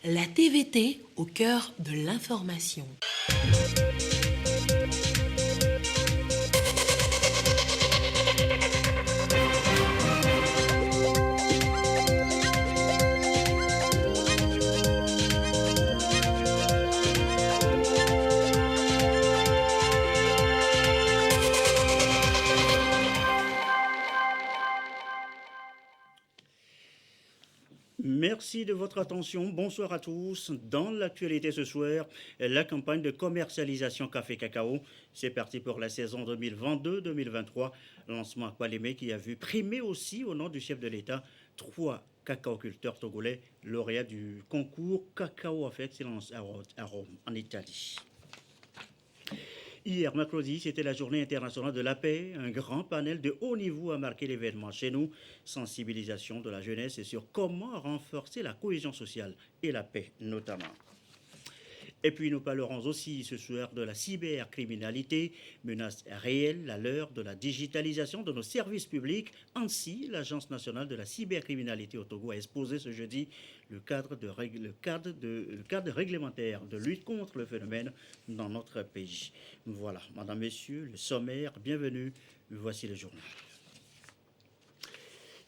La TVT au cœur de l'information. Merci de votre attention. Bonsoir à tous. Dans l'actualité ce soir, la campagne de commercialisation café cacao. C'est parti pour la saison 2022-2023. Lancement à Palémé qui a vu primer aussi au nom du chef de l'État 3 cacaoculteurs togolais lauréats du concours Cacao of Excellence Award à Rome, en Italie. Hier, mercredi, c'était la journée internationale de la paix. Un grand panel de haut niveau a marqué l'événement chez nous. Sensibilisation de la jeunesse et sur comment renforcer la cohésion sociale et la paix notamment. Et puis nous parlerons aussi ce soir de la cybercriminalité, menace réelle à l'heure de la digitalisation de nos services publics. Ainsi, l'Agence nationale de la cybercriminalité au Togo a exposé ce jeudi le cadre réglementaire de lutte contre le phénomène dans notre pays. Voilà, Madame, Messieurs, le sommaire, bienvenue, voici le journal.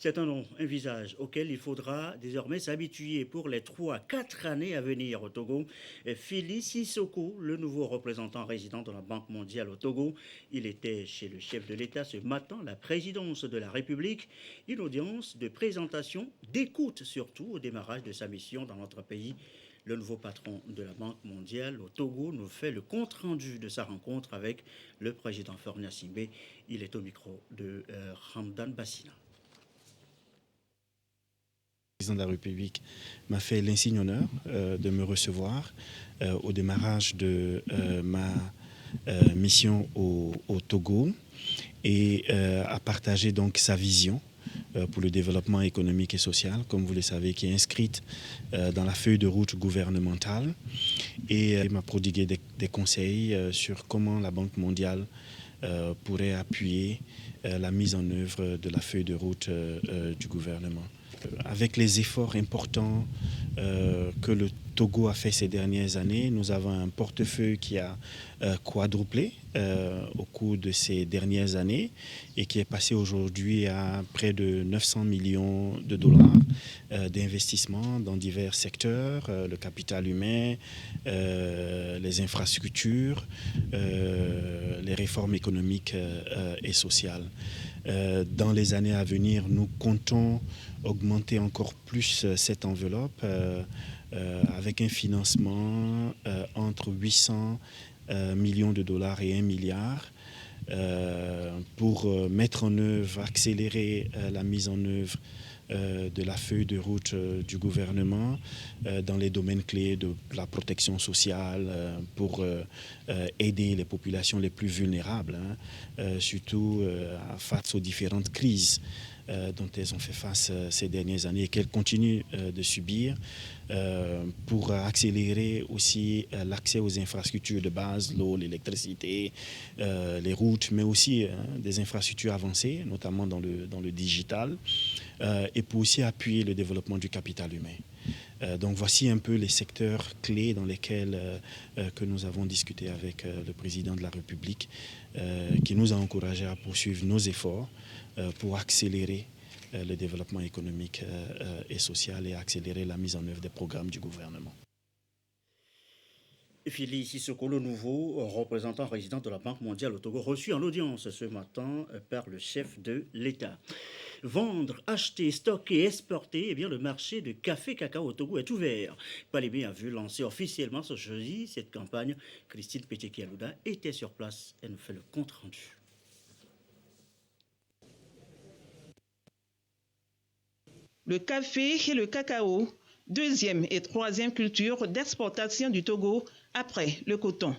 C'est un nom, un visage auquel il faudra désormais s'habituer pour les 3-4 années à venir au Togo. Fili Sissoko, le nouveau représentant résident de la Banque mondiale au Togo, il était chez le chef de l'État ce matin, la présidence de la République, une audience de présentation, d'écoute surtout au démarrage de sa mission dans notre pays. Le nouveau patron de la Banque mondiale au Togo nous fait le compte-rendu de sa rencontre avec le président Faure Gnassingbé. Il est au micro de Ramdan Bassina. Le président de la République m'a fait l'insigne honneur de me recevoir au démarrage de ma mission au Togo et a partagé donc sa vision pour le développement économique et social, comme vous le savez, qui est inscrite dans la feuille de route gouvernementale, et m'a prodigué des conseils sur comment la Banque mondiale pourrait appuyer la mise en œuvre de la feuille de route du gouvernement. Avec les efforts importants que le Togo a fait ces dernières années, nous avons un portefeuille qui a quadruplé au cours de ces dernières années et qui est passé aujourd'hui à près de 900 millions de dollars d'investissement dans divers secteurs, le capital humain, les infrastructures, les réformes économiques et sociales. Dans les années à venir, nous comptons augmenter encore plus cette enveloppe avec un financement entre 800 millions de dollars et 1 milliard pour mettre en œuvre, accélérer la mise en œuvre de la feuille de route du gouvernement dans les domaines clés de la protection sociale pour aider les populations les plus vulnérables, surtout face aux différentes crises dont elles ont fait face ces dernières années et qu'elles continuent de subir, pour accélérer aussi l'accès aux infrastructures de base, l'eau, l'électricité, les routes, mais aussi des infrastructures avancées, notamment dans le digital, et pour aussi appuyer le développement du capital humain. Donc voici un peu les secteurs clés dans lesquels que nous avons discuté avec le président de la République, qui nous a encouragés à poursuivre nos efforts pour accélérer le développement économique et social et accélérer la mise en œuvre des programmes du gouvernement. Fili Sissoko, le nouveau représentant résident de la Banque mondiale au Togo, reçu en audience ce matin par le chef de l'État. Vendre, acheter, stocker, exporter, eh bien, le marché de café cacao au Togo est ouvert. Palémé a vu lancer officiellement ce jeudi cette campagne. Christine Pété-Kialouda était sur place et nous fait le compte-rendu. Le café et le cacao, deuxième et troisième culture d'exportation du Togo après le coton.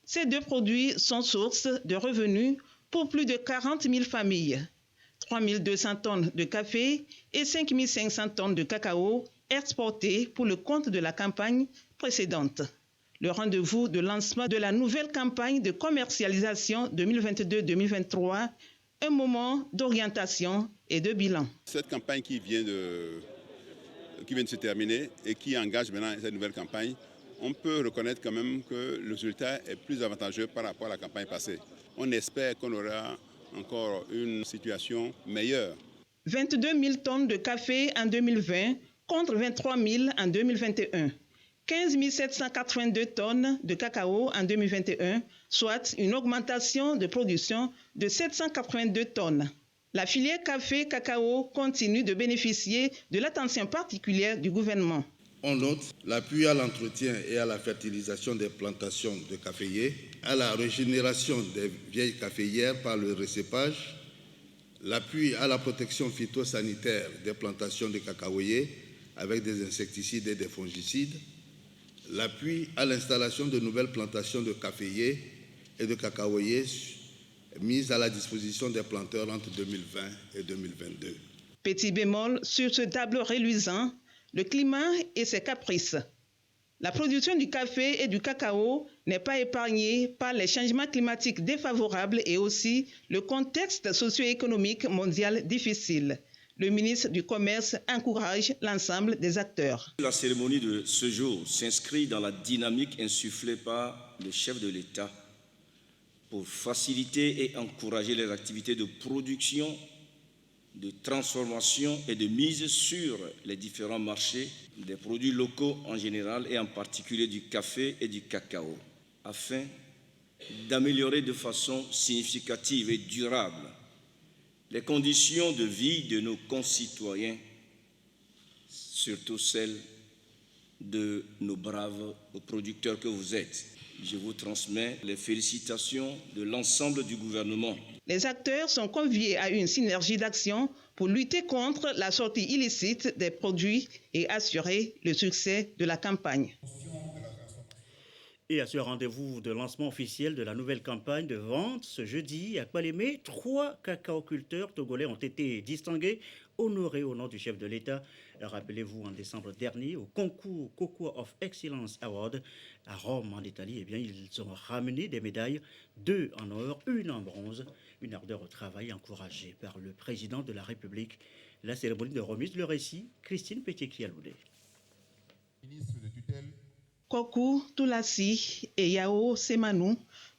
Ces deux produits sont source de revenus pour plus de 40 000 familles. 3 200 tonnes de café et 5 500 tonnes de cacao exportées pour le compte de la campagne précédente. Le rendez-vous de lancement de la nouvelle campagne de commercialisation 2022-2023, un moment d'orientation et de bilan. Cette campagne qui vient qui vient de se terminer et qui engage maintenant cette nouvelle campagne, on peut reconnaître quand même que le résultat est plus avantageux par rapport à la campagne passée. On espère qu'on aura encore une situation meilleure. 22 000 tonnes de café en 2020 contre 23 000 en 2021. 15 782 tonnes de cacao en 2021, soit une augmentation de production de 782 tonnes. La filière café-cacao continue de bénéficier de l'attention particulière du gouvernement. On note l'appui à l'entretien et à la fertilisation des plantations de caféiers, à la régénération des vieilles caféières par le recépage, l'appui à la protection phytosanitaire des plantations de cacaoyers avec des insecticides et des fongicides, l'appui à l'installation de nouvelles plantations de caféiers et de cacaoyers mises à la disposition des planteurs entre 2020 et 2022. Petit bémol sur ce tableau reluisant, le climat et ses caprices. La production du café et du cacao n'est pas épargnée par les changements climatiques défavorables et aussi le contexte socio-économique mondial difficile. Le ministre du Commerce encourage l'ensemble des acteurs. La cérémonie de ce jour s'inscrit dans la dynamique insufflée par le chef de l'État pour faciliter et encourager les activités de production, de transformation et de mise sur les différents marchés des produits locaux en général et en particulier du café et du cacao, afin d'améliorer de façon significative et durable les conditions de vie de nos concitoyens, surtout celles de nos braves producteurs que vous êtes. Je vous transmets les félicitations de l'ensemble du gouvernement. Les acteurs sont conviés à une synergie d'action pour lutter contre la sortie illicite des produits et assurer le succès de la campagne. Et à ce rendez-vous de lancement officiel de la nouvelle campagne de vente, ce jeudi à Kpalémé, 3 cacaoculteurs togolais ont été distingués, honorés au nom du chef de l'État. Rappelez-vous, en décembre dernier, au concours Cocoa of Excellence Award à Rome, en Italie, ils ont ramené des médailles, 2 en or, 1 en bronze. Une ardeur au travail encouragée par le président de la République. La cérémonie de remise, le récit, Christine Pétier-Kialoudé. Ministre de tutelle. Kokou Toulassi et Yao Semanou,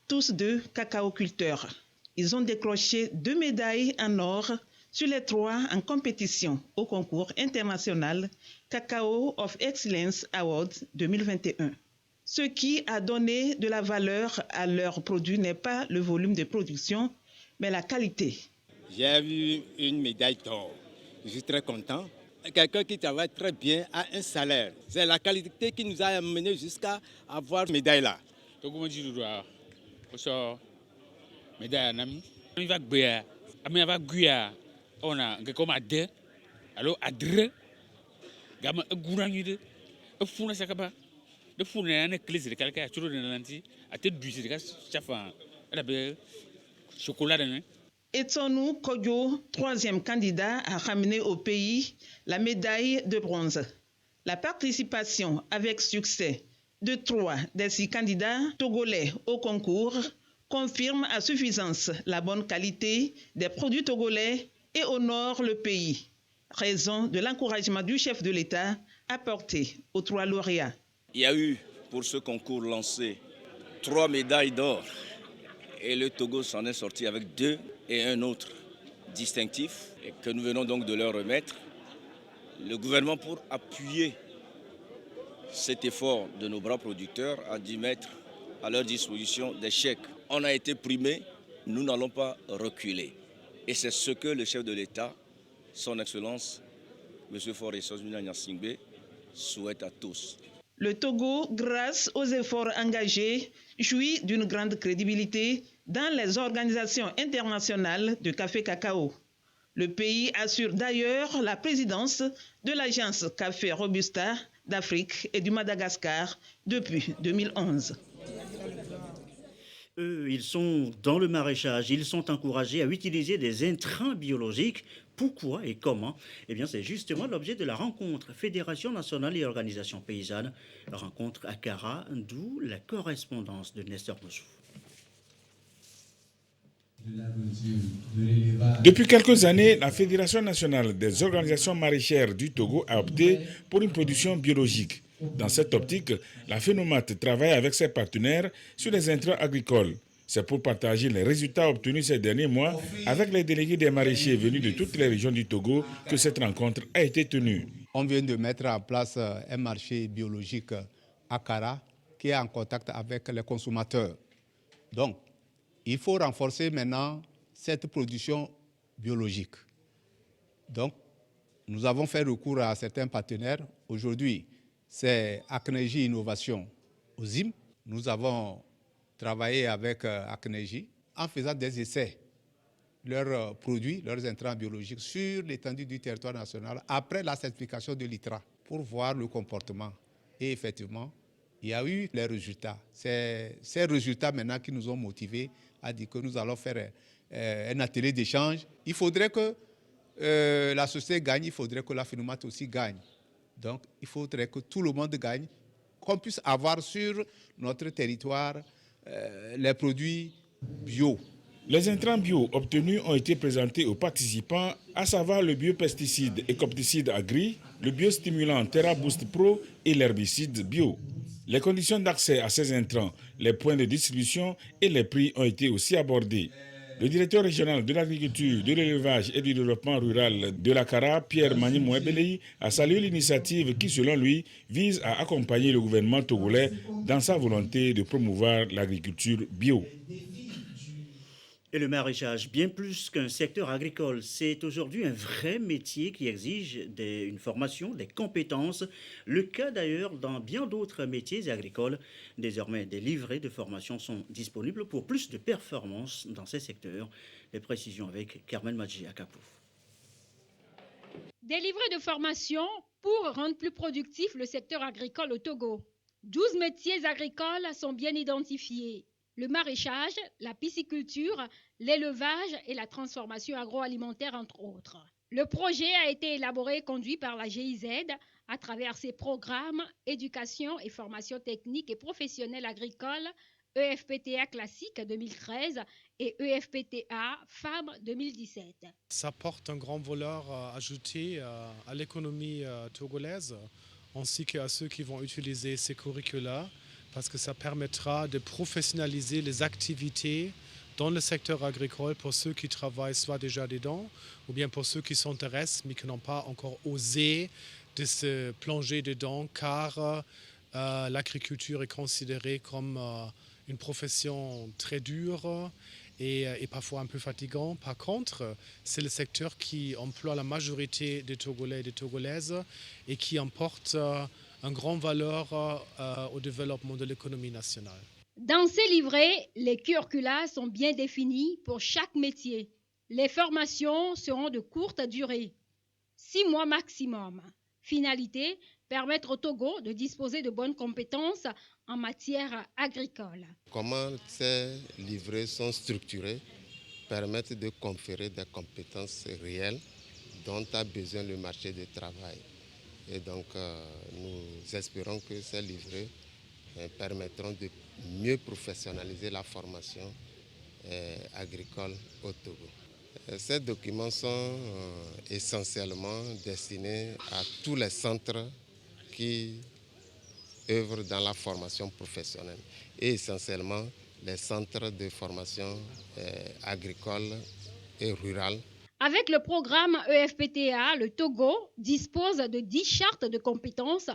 tous 2 cacaoculteurs. Ils ont décroché 2 médailles en or sur les 3 en compétition au concours international Cacao of Excellence Award 2021. Ce qui a donné de la valeur à leurs produits n'est pas le volume de production, mais la qualité. J'ai eu une médaille d'or. Je suis très content. Quelqu'un qui travaille très bien a un salaire. C'est la qualité qui nous a amené jusqu'à avoir cette médaille-là. Etsonou Kodjo, 3e candidat, a ramené au pays la médaille de bronze. La participation avec succès de 3 des 6 candidats togolais au concours confirme à suffisance la bonne qualité des produits togolais et honore le pays. Raison de l'encouragement du chef de l'État apporté aux 3 lauréats. Il y a eu pour ce concours lancé 3 médailles d'or et le Togo s'en est sorti avec 2 et un autre distinctif et que nous venons donc de leur remettre. Le gouvernement, pour appuyer cet effort de nos bras producteurs, a dû mettre à leur disposition des chèques. On a été primés, nous n'allons pas reculer. Et c'est ce que le chef de l'État, son Excellence, M. Faure Sozmina Nyasingbe, souhaite à tous. Le Togo, grâce aux efforts engagés, jouit d'une grande crédibilité dans les organisations internationales de café-cacao. Le pays assure d'ailleurs la présidence de l'agence Café Robusta d'Afrique et du Madagascar depuis 2011. Ils sont dans le maraîchage, ils sont encouragés à utiliser des intrants biologiques. Pourquoi et comment? Eh bien, c'est justement l'objet de la rencontre Fédération nationale et organisation paysanne. La rencontre à Kara, d'où la correspondance de Nestor Moussou. Depuis quelques années, la Fédération nationale des organisations maraîchères du Togo a opté pour une production biologique. Dans cette optique, la FENOMAT travaille avec ses partenaires sur les intrants agricoles. C'est pour partager les résultats obtenus ces derniers mois avec les délégués des maraîchers venus de toutes les régions du Togo que cette rencontre a été tenue. On vient de mettre en place un marché biologique à Kara qui est en contact avec les consommateurs. Donc, il faut renforcer maintenant cette production biologique. Donc, nous avons fait recours à certains partenaires. Aujourd'hui, c'est Acneji Innovation au ZIM. Nous avons travaillé avec Acneji en faisant des essais, leurs produits, leurs intrants biologiques sur l'étendue du territoire national après la certification de l'ITRA pour voir le comportement. Et effectivement, il y a eu les résultats. C'est ces résultats maintenant qui nous ont motivés à dire que nous allons faire un atelier d'échange. Il faudrait que la société gagne, il faudrait que la FENOMAT aussi gagne. Donc, il faudrait que tout le monde gagne, qu'on puisse avoir sur notre territoire les produits bio. Les intrants bio obtenus ont été présentés aux participants, à savoir le biopesticide et copticide agri, le biostimulant TerraBoost Pro et l'herbicide bio. Les conditions d'accès à ces intrants, les points de distribution et les prix ont été aussi abordés. Le directeur régional de l'agriculture, de l'élevage et du développement rural de la CARA, Pierre Mani-Mouebelei, a salué l'initiative qui, selon lui, vise à accompagner le gouvernement togolais dans sa volonté de promouvoir l'agriculture bio. Et le maraîchage, bien plus qu'un secteur agricole, c'est aujourd'hui un vrai métier qui exige une formation, des compétences. Le cas d'ailleurs dans bien d'autres métiers agricoles. Désormais, des livrets de formation sont disponibles pour plus de performances dans ces secteurs. Les précisions avec Carmen Madji Akapou. Des livrets de formation pour rendre plus productif le secteur agricole au Togo. 12 métiers agricoles sont bien identifiés. Le maraîchage, la pisciculture, l'élevage et la transformation agroalimentaire, entre autres. Le projet a été élaboré et conduit par la GIZ à travers ses programmes éducation et formation technique et professionnelle agricole, EFPTA classique 2013 et EFPTA femmes 2017. Ça porte un grand valeur ajouté à l'économie togolaise ainsi qu'à ceux qui vont utiliser ces curricula, parce que ça permettra de professionnaliser les activités dans le secteur agricole pour ceux qui travaillent soit déjà dedans ou bien pour ceux qui s'intéressent mais qui n'ont pas encore osé de se plonger dedans car l'agriculture est considérée comme une profession très dure et parfois un peu fatigant. Par contre, c'est le secteur qui emploie la majorité des Togolais et des Togolaises et qui emporte une grande valeur au développement de l'économie nationale. Dans ces livrets, les curricula sont bien définis pour chaque métier. Les formations seront de courte durée, 6 mois maximum. Finalité, permettre au Togo de disposer de bonnes compétences en matière agricole. Comment ces livrets sont structurés permettent de conférer des compétences réelles dont a besoin le marché du travail. Et donc, nous espérons que ces livrets permettront de mieux professionnaliser la formation agricole au Togo. Ces documents sont essentiellement destinés à tous les centres qui œuvrent dans la formation professionnelle et essentiellement les centres de formation agricole et rurale. Avec le programme EFPTA, le Togo dispose de 10 chartes de compétences,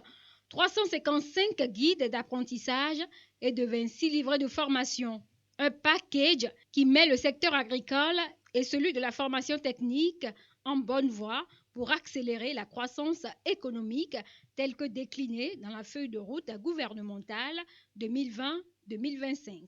355 guides d'apprentissage et de 26 livrets de formation. Un package qui met le secteur agricole et celui de la formation technique en bonne voie pour accélérer la croissance économique telle que déclinée dans la feuille de route gouvernementale 2020-2025.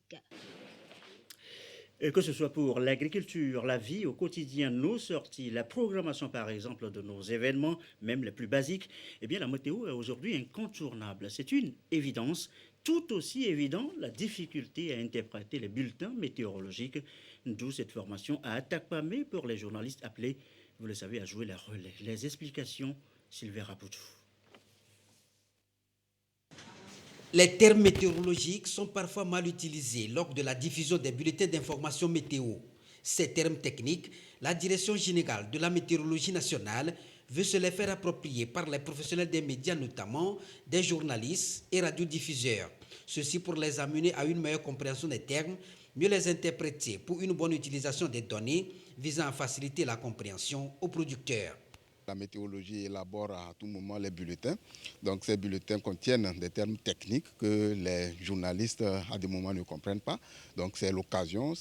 Et que ce soit pour l'agriculture, la vie au quotidien, nos sorties, la programmation par exemple de nos événements, même les plus basiques, eh bien la météo est aujourd'hui incontournable. C'est une évidence. Tout aussi évident, la difficulté à interpréter les bulletins météorologiques, d'où cette formation à Atakpamé pour les journalistes appelés, vous le savez, à jouer les relais. Les explications, Sylvain Rapoutou. Les termes météorologiques sont parfois mal utilisés lors de la diffusion des bulletins d'information météo. Ces termes techniques, la Direction générale de la météorologie nationale veut se les faire approprier par les professionnels des médias, notamment des journalistes et radiodiffuseurs. Ceci pour les amener à une meilleure compréhension des termes, mieux les interpréter pour une bonne utilisation des données visant à faciliter la compréhension aux producteurs. La météorologie élabore à tout moment les bulletins. Donc ces bulletins contiennent des termes techniques que les journalistes à des moments ne comprennent pas. Donc c'est l'occasion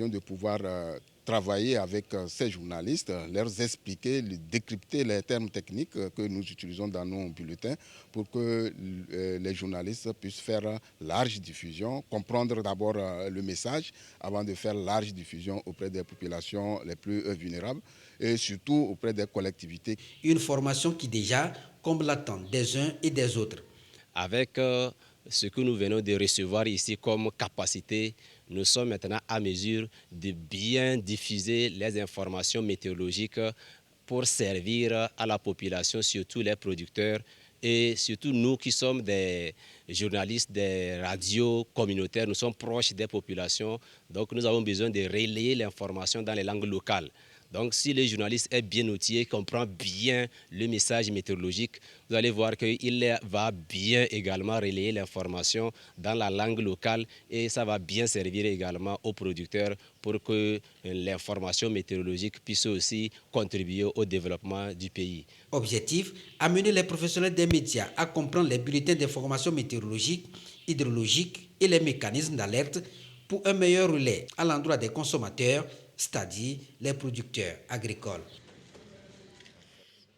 de pouvoir travailler avec ces journalistes, leur expliquer, décrypter les termes techniques que nous utilisons dans nos bulletins pour que les journalistes puissent faire large diffusion, comprendre d'abord le message avant de faire large diffusion auprès des populations les plus vulnérables et surtout auprès des collectivités. Une formation qui déjà comble l'attente des uns et des autres. Avec ce que nous venons de recevoir ici comme capacité, nous sommes maintenant à mesure de bien diffuser les informations météorologiques pour servir à la population, surtout les producteurs et surtout nous qui sommes des journalistes des radios communautaires, nous sommes proches des populations, donc nous avons besoin de relayer l'information dans les langues locales. Donc si le journaliste est bien outillé, comprend bien le message météorologique, vous allez voir qu'il va bien également relayer l'information dans la langue locale et ça va bien servir également aux producteurs pour que l'information météorologique puisse aussi contribuer au développement du pays. Objectif, amener les professionnels des médias à comprendre les bulletins d'information météorologique, hydrologique et les mécanismes d'alerte pour un meilleur relais à l'endroit des consommateurs, c'est-à-dire les producteurs agricoles.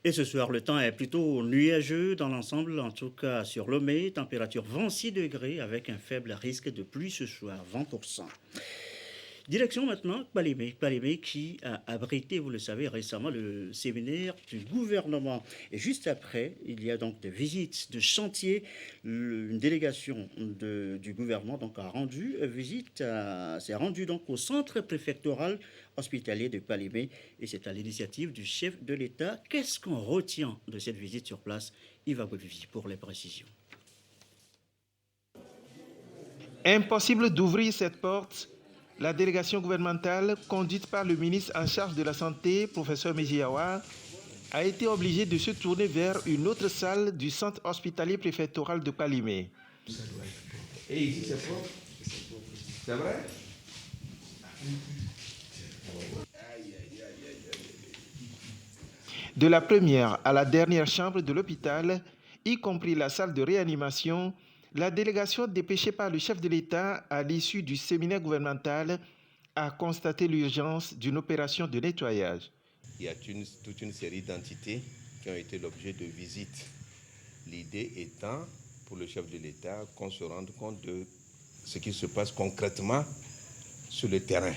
Et ce soir, le temps est plutôt nuageux dans l'ensemble, en tout cas sur Lomé, température 26 degrés avec un faible risque de pluie ce soir, 20%. Direction maintenant Kpalimé qui a abrité, vous le savez, récemment le séminaire du gouvernement. Et juste après, il y a donc des visites de chantier. Une délégation du gouvernement donc a rendu visite, s'est rendue donc au centre préfectoral hospitalier de Kpalimé et c'est à l'initiative du chef de l'État. Qu'est-ce qu'on retient de cette visite sur place? Yves Agouvivi pour les précisions. Impossible d'ouvrir cette porte. La délégation gouvernementale, conduite par le ministre en charge de la Santé, professeur Mejiawa, a été obligée de se tourner vers une autre salle du centre hospitalier préfectoral de Kpalimé. Et ici, c'est propre? C'est vrai? De la première à la dernière chambre de l'hôpital, y compris la salle de réanimation, la délégation dépêchée par le chef de l'État à l'issue du séminaire gouvernemental a constaté l'urgence d'une opération de nettoyage. Il y a toute une série d'entités qui ont été l'objet de visites. L'idée étant, pour le chef de l'État, qu'on se rende compte de ce qui se passe concrètement sur le terrain.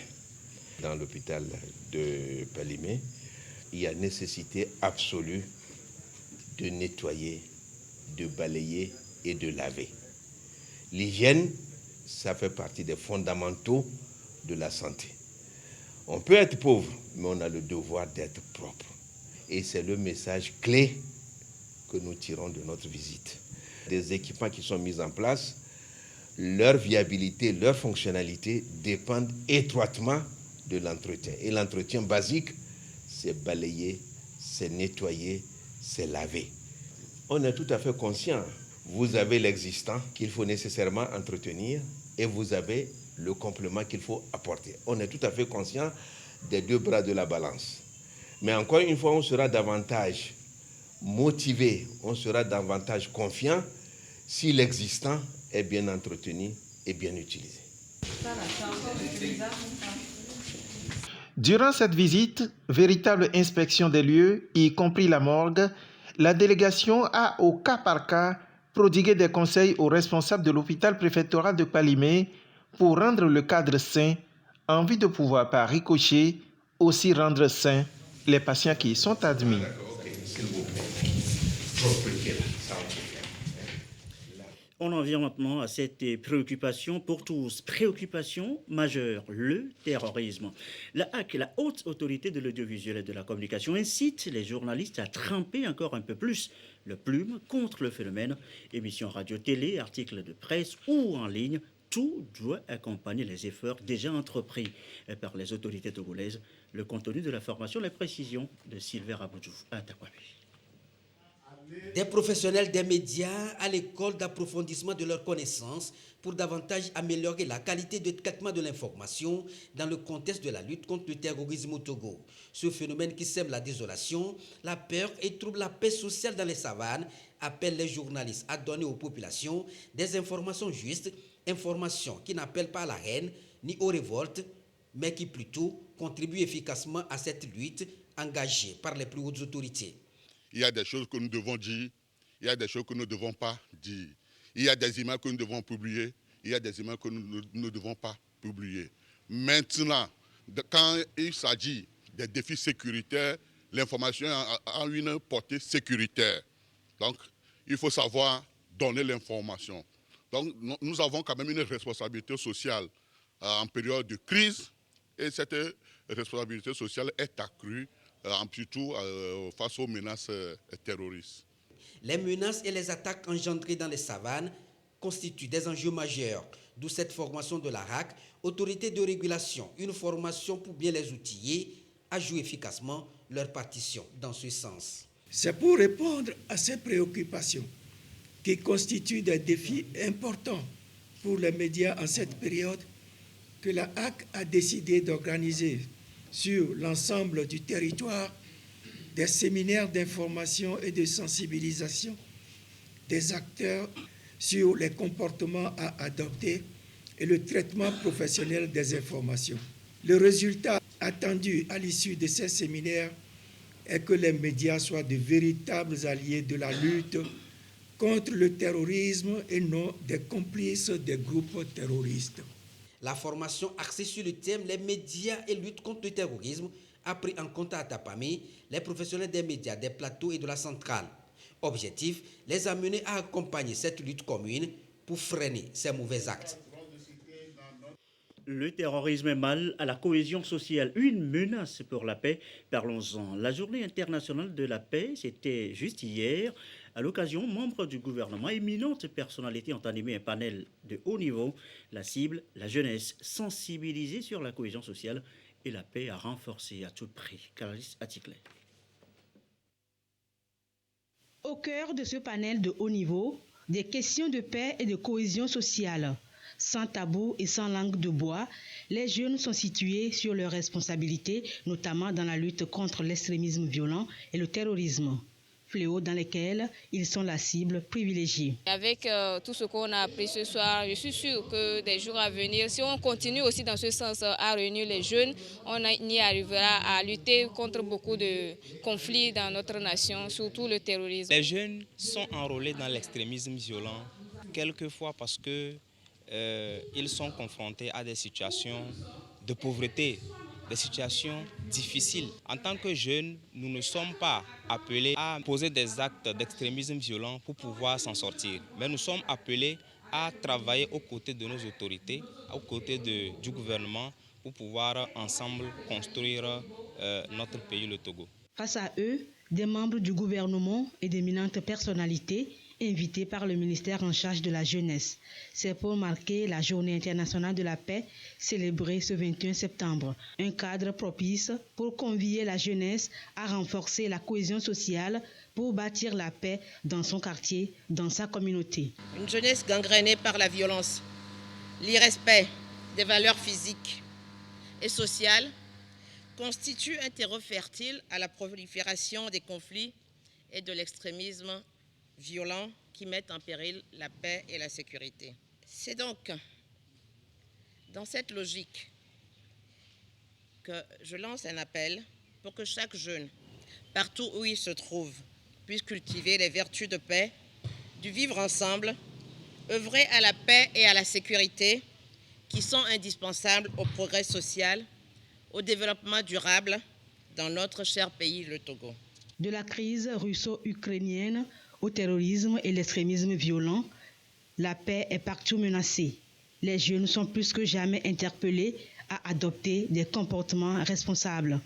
Dans l'hôpital de Kpalimé, il y a nécessité absolue de nettoyer, de balayer et de laver. L'hygiène, ça fait partie des fondamentaux de la santé. On peut être pauvre, mais on a le devoir d'être propre. Et c'est le message clé que nous tirons de notre visite. Des équipements qui sont mis en place, leur viabilité, leur fonctionnalité dépendent étroitement de l'entretien. Et l'entretien basique, c'est balayer, c'est nettoyer, c'est laver. On est tout à fait conscient. Vous avez l'existant qu'il faut nécessairement entretenir et vous avez le complément qu'il faut apporter. On est tout à fait conscient des deux bras de la balance. Mais encore une fois, on sera davantage motivé, on sera davantage confiant si l'existant est bien entretenu et bien utilisé. Durant cette visite, véritable inspection des lieux, y compris la morgue, la délégation a au cas par cas prodigué des conseils aux responsables de l'hôpital préfectoral de Kpalimé pour rendre le cadre sain, en vue de pouvoir par ricochet aussi rendre sains les patients qui y sont admis. On en vient maintenant à cette préoccupation pour tous, préoccupation majeure, le terrorisme. La HAC, la Haute Autorité de l'Audiovisuel et de la Communication, incite les journalistes à tremper encore un peu plus le plume contre le phénomène. Émissions radio-télé, articles de presse ou en ligne, tout doit accompagner les efforts déjà entrepris par les autorités togolaises. Le contenu de la formation, les précisions de Sylvain Aboudjou à Takwame. Des professionnels des médias à l'école d'approfondissement de leurs connaissances pour davantage améliorer la qualité de traitement de l'information dans le contexte de la lutte contre le terrorisme au Togo. Ce phénomène qui sème la désolation, la peur et trouble la paix sociale dans les savanes appelle les journalistes à donner aux populations des informations justes, informations qui n'appellent pas à la haine ni aux révoltes, mais qui plutôt contribuent efficacement à cette lutte engagée par les plus hautes autorités. Il y a des choses que nous devons dire, il y a des choses que nous ne devons pas dire. Il y a des images que nous devons publier, il y a des images que nous ne devons pas publier. Maintenant, quand il s'agit des défis sécuritaires, l'information a une portée sécuritaire. Donc, il faut savoir donner l'information. Donc, nous avons quand même une responsabilité sociale en période de crise, et cette responsabilité sociale est accrue surtout face aux menaces terroristes. Les menaces et les attaques engendrées dans les savanes constituent des enjeux majeurs, d'où cette formation de l'ARAC, autorité de régulation, une formation pour bien les outiller à jouer efficacement leur partition dans ce sens. C'est pour répondre à ces préoccupations qui constituent des défis importants pour les médias en cette période que la HAC a décidé d'organiser sur l'ensemble du territoire des séminaires d'information et de sensibilisation des acteurs sur les comportements à adopter et le traitement professionnel des informations. Le résultat attendu à l'issue de ces séminaires est que les médias soient de véritables alliés de la lutte contre le terrorisme et non des complices des groupes terroristes. La formation axée sur le thème « Les médias et lutte contre le terrorisme » a pris en compte à Tapamé les professionnels des médias, des plateaux et de la centrale. Objectif, les amener à accompagner cette lutte commune pour freiner ces mauvais actes. Le terrorisme est mal à la cohésion sociale, une menace pour la paix. Parlons-en. La journée internationale de la paix, c'était juste hier. À l'occasion, membres du gouvernement, éminentes personnalités ont animé un panel de haut niveau. La cible, la jeunesse, sensibilisée sur la cohésion sociale et la paix à renforcer à tout prix. Calice Atikle. Au cœur de ce panel de haut niveau, des questions de paix et de cohésion sociale. Sans tabou et sans langue de bois, les jeunes sont situés sur leurs responsabilités, notamment dans la lutte contre l'extrémisme violent et le terrorisme, fléaux dans lesquels ils sont la cible privilégiée. Avec tout ce qu'on a appris ce soir, je suis sûre que des jours à venir, si on continue aussi dans ce sens à réunir les jeunes, on y arrivera à lutter contre beaucoup de conflits dans notre nation, surtout le terrorisme. Les jeunes sont enrôlés dans l'extrémisme violent, quelquefois parce que ils sont confrontés à des situations de pauvreté, des situations difficiles. En tant que jeunes, nous ne sommes pas appelés à poser des actes d'extrémisme violent pour pouvoir s'en sortir, mais nous sommes appelés à travailler aux côtés de nos autorités, aux côtés du gouvernement, pour pouvoir ensemble construire notre pays, le Togo. Face à eux, des membres du gouvernement et d'éminentes personnalités invités par le ministère en charge de la jeunesse. C'est pour marquer la Journée internationale de la paix célébrée ce 21 septembre. Un cadre propice pour convier la jeunesse à renforcer la cohésion sociale pour bâtir la paix dans son quartier, dans sa communauté. Une jeunesse gangrénée par la violence, l'irrespect des valeurs physiques et sociales constitue un terreau fertile à la prolifération des conflits et de l'extrémisme violents qui mettent en péril la paix et la sécurité. C'est donc dans cette logique que je lance un appel pour que chaque jeune, partout où il se trouve, puisse cultiver les vertus de paix, du vivre ensemble, œuvrer à la paix et à la sécurité qui sont indispensables au progrès social, au développement durable dans notre cher pays, le Togo. De la crise russo-ukrainienne au terrorisme et l'extrémisme violent, la paix est partout menacée. Les jeunes sont plus que jamais interpellés à adopter des comportements responsables.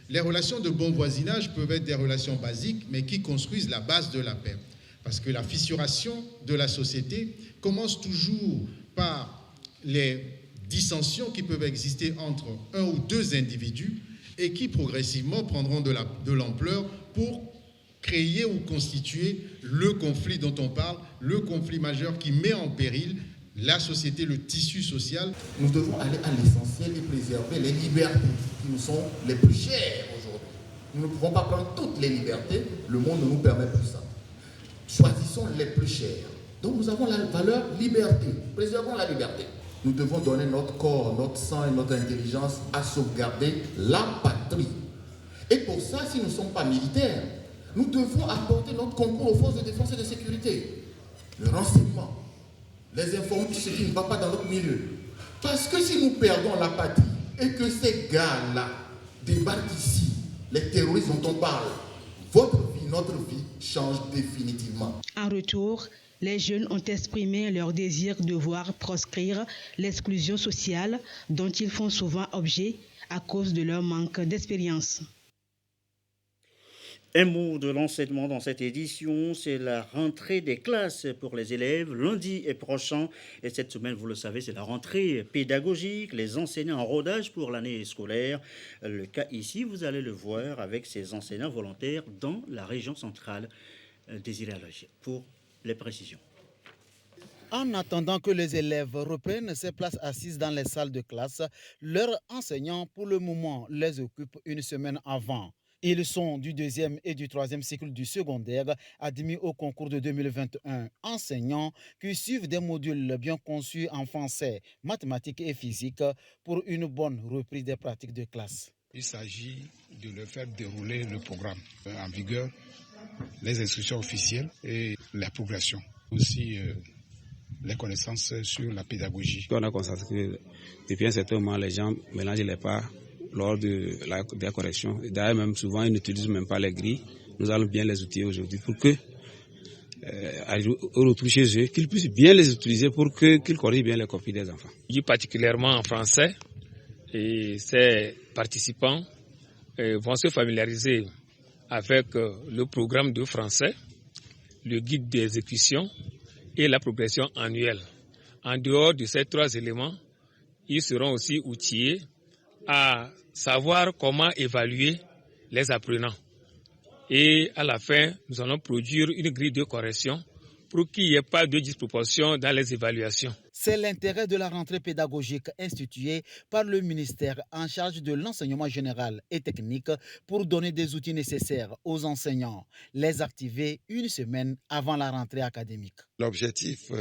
Les relations de bon voisinage peuvent être des relations basiques, mais qui construisent la base de la paix. Parce que la fissuration de la société commence toujours par les dissensions qui peuvent exister entre un ou deux individus et qui progressivement prendront de l'ampleur pour créer ou constituer le conflit dont on parle, le conflit majeur qui met en péril la société, le tissu social. Nous devons aller à l'essentiel et préserver les libertés qui nous sont les plus chères aujourd'hui. Nous ne pouvons pas prendre toutes les libertés, le monde ne nous permet plus ça. Choisissons les plus chères. Donc nous avons la valeur liberté, préservons la liberté. Nous devons donner notre corps, notre sang et notre intelligence à sauvegarder la patrie. Et pour ça, si nous ne sommes pas militaires, nous devons apporter notre concours aux forces de défense et de sécurité. Le renseignement, les informer de ce qui ne va pas dans notre milieu. Parce que si nous perdons la patrie et que ces gars-là débarquent ici, les terroristes dont on parle, votre vie, notre vie change définitivement. En retour, les jeunes ont exprimé leur désir de voir proscrire l'exclusion sociale dont ils font souvent objet à cause de leur manque d'expérience. Un mot de l'enseignement dans cette édition, c'est la rentrée des classes pour les élèves lundi et prochain. Et cette semaine, vous le savez, c'est la rentrée pédagogique, les enseignants en rodage pour l'année scolaire. Le cas ici, vous allez le voir avec ces enseignants volontaires dans la région centrale. Désiré Alloger pour les précisions. En attendant que les élèves reprennent ces places assises dans les salles de classe, leurs enseignants, pour le moment, les occupent une semaine avant. Ils sont du 2e et du 3e cycle du secondaire admis au concours de 2021. Enseignants qui suivent des modules bien conçus en français, mathématiques et physique pour une bonne reprise des pratiques de classe. Il s'agit de leur faire dérouler le programme en vigueur, les instructions officielles et la progression. Aussi les connaissances sur la pédagogie. On a constaté que depuis un certain moment, les gens mélangent les parts lors de la correction. D'ailleurs, même souvent, ils n'utilisent même pas les grilles. Nous allons bien les outiller aujourd'hui pour que, au retour chez eux, qu'ils puissent bien les utiliser pour qu'ils corrigent bien les copies des enfants. Particulièrement en français, et ces participants vont se familiariser avec le programme de français, le guide d'exécution et la progression annuelle. En dehors de ces trois éléments, ils seront aussi outillés à savoir comment évaluer les apprenants. Et à la fin, nous allons produire une grille de correction pour qu'il n'y ait pas de disproportion dans les évaluations. C'est l'intérêt de la rentrée pédagogique instituée par le ministère en charge de l'enseignement général et technique pour donner des outils nécessaires aux enseignants, les activer une semaine avant la rentrée académique. L'objectif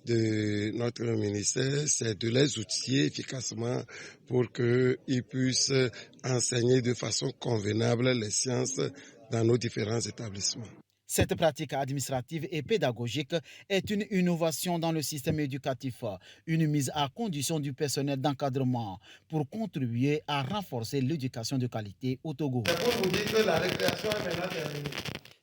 de notre ministère, c'est de les outiller efficacement pour qu'ils puissent enseigner de façon convenable les sciences dans nos différents établissements. Cette pratique administrative et pédagogique est une innovation dans le système éducatif, une mise à condition du personnel d'encadrement pour contribuer à renforcer l'éducation de qualité au Togo. C'est pour vous dire que la récréation est maintenant terminée.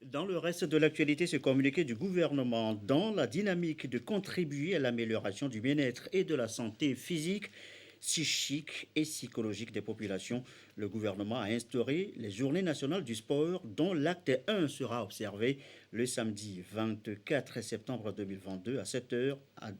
Dans le reste de l'actualité, ce communiqué du gouvernement dans la dynamique de contribuer à l'amélioration du bien-être et de la santé physique, psychique et psychologique des populations. Le gouvernement a instauré les journées nationales du sport dont l'acte 1 sera observé le samedi 24 septembre 2022 à 7h,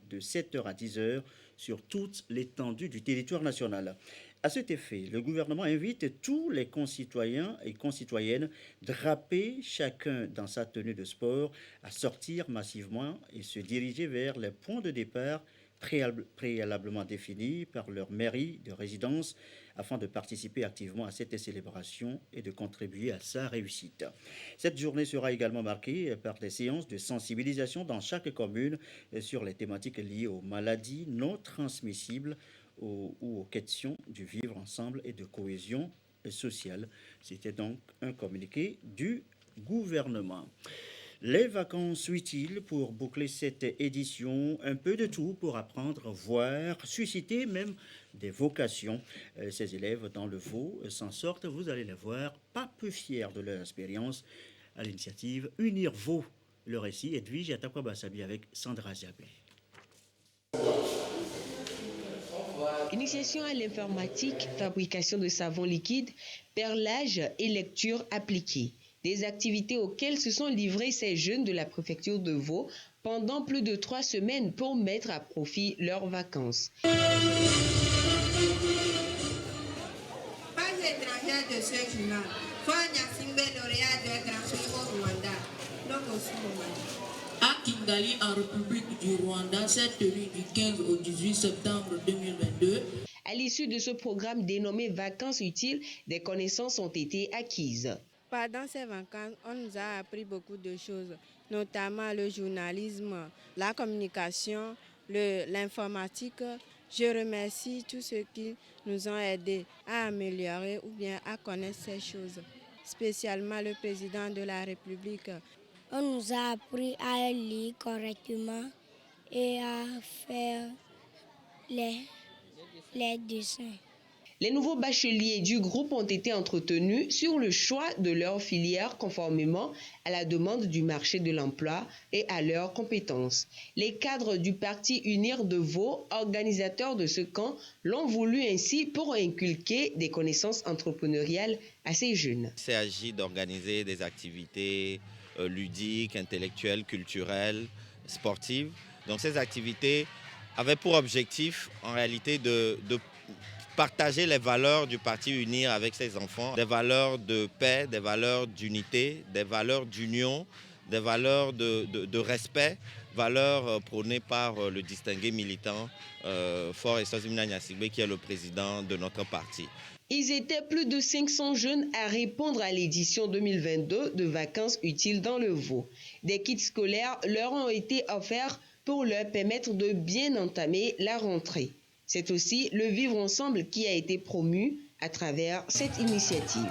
de 7h à 10h sur toute l'étendue du territoire national. À cet effet, le gouvernement invite tous les concitoyens et concitoyennes drapés chacun dans sa tenue de sport à sortir massivement et se diriger vers les points de départ préalablement définis par leur mairie de résidence afin de participer activement à cette célébration et de contribuer à sa réussite. Cette journée sera également marquée par des séances de sensibilisation dans chaque commune sur les thématiques liées aux maladies non transmissibles ou aux questions du vivre ensemble et de cohésion sociale. C'était donc un communiqué du gouvernement. Les vacances utiles pour boucler cette édition, un peu de tout pour apprendre, voir, susciter même des vocations. Ces élèves dans le Vaud s'en sortent, vous allez les voir, pas peu fiers de leur expérience à l'initiative Unir Vaud. Le récit Edwige Atakwa-Bassabi avec Sandra Ziabé. Initiation à l'informatique, fabrication de savon liquide, perlage et lecture appliquée. Des activités auxquelles se sont livrés ces jeunes de la préfecture de Vaud pendant plus de 3 semaines pour mettre à profit leurs vacances. Pas étrangère de ce journal. Fanya Simbe, lauréat de Grand Prix au Rwanda. À Kigali, en République du Rwanda, cette tenue du 15 au 18 septembre 2022. À l'issue de ce programme dénommé Vacances utiles, des connaissances ont été acquises. Pendant ces vacances, on nous a appris beaucoup de choses, notamment le journalisme, la communication, l'informatique. Je remercie tous ceux qui nous ont aidés à améliorer ou bien à connaître ces choses, spécialement le président de la République. On nous a appris à lire correctement et à faire les dessins. Les nouveaux bacheliers du groupe ont été entretenus sur le choix de leur filière conformément à la demande du marché de l'emploi et à leurs compétences. Les cadres du parti Unir de Vaud, organisateurs de ce camp, l'ont voulu ainsi pour inculquer des connaissances entrepreneuriales à ces jeunes. Il s'agit d'organiser des activités ludiques, intellectuelles, culturelles, sportives. Donc ces activités avaient pour objectif en réalité de partager les valeurs du parti Unir avec ses enfants, des valeurs de paix, des valeurs d'unité, des valeurs d'union, des valeurs de respect, valeurs prônées par le distingué militant Faure Eswatini Gnassingbé qui est le président de notre parti. Ils étaient plus de 500 jeunes à répondre à l'édition 2022 de Vacances utiles dans le Vaud. Des kits scolaires leur ont été offerts pour leur permettre de bien entamer la rentrée. C'est aussi le vivre ensemble qui a été promu à travers cette initiative.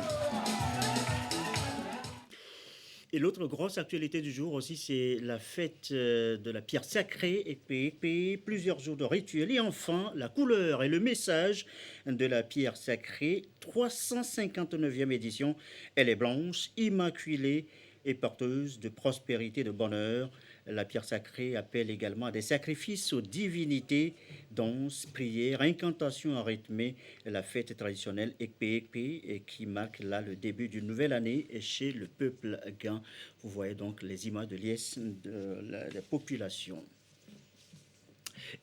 Et l'autre grosse actualité du jour aussi, c'est la fête de la pierre sacrée et plusieurs jours de rituels. Et enfin, la couleur et le message de la pierre sacrée, 359e édition. Elle est blanche, immaculée et porteuse de prospérité, de bonheur. La pierre sacrée appelle également à des sacrifices aux divinités, danses, prières, incantations à rythmer la fête traditionnelle Ekpe qui marque là le début d'une nouvelle année chez le peuple Gan. Vous voyez donc les images de liesse de la population.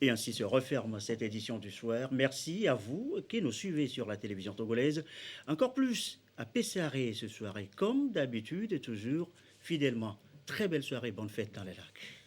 Et ainsi se referme cette édition du soir. Merci à vous qui nous suivez sur la télévision togolaise. Encore plus à Pessaré ce soir et comme d'habitude et toujours fidèlement. Très belle soirée, bonne fête dans les lacs.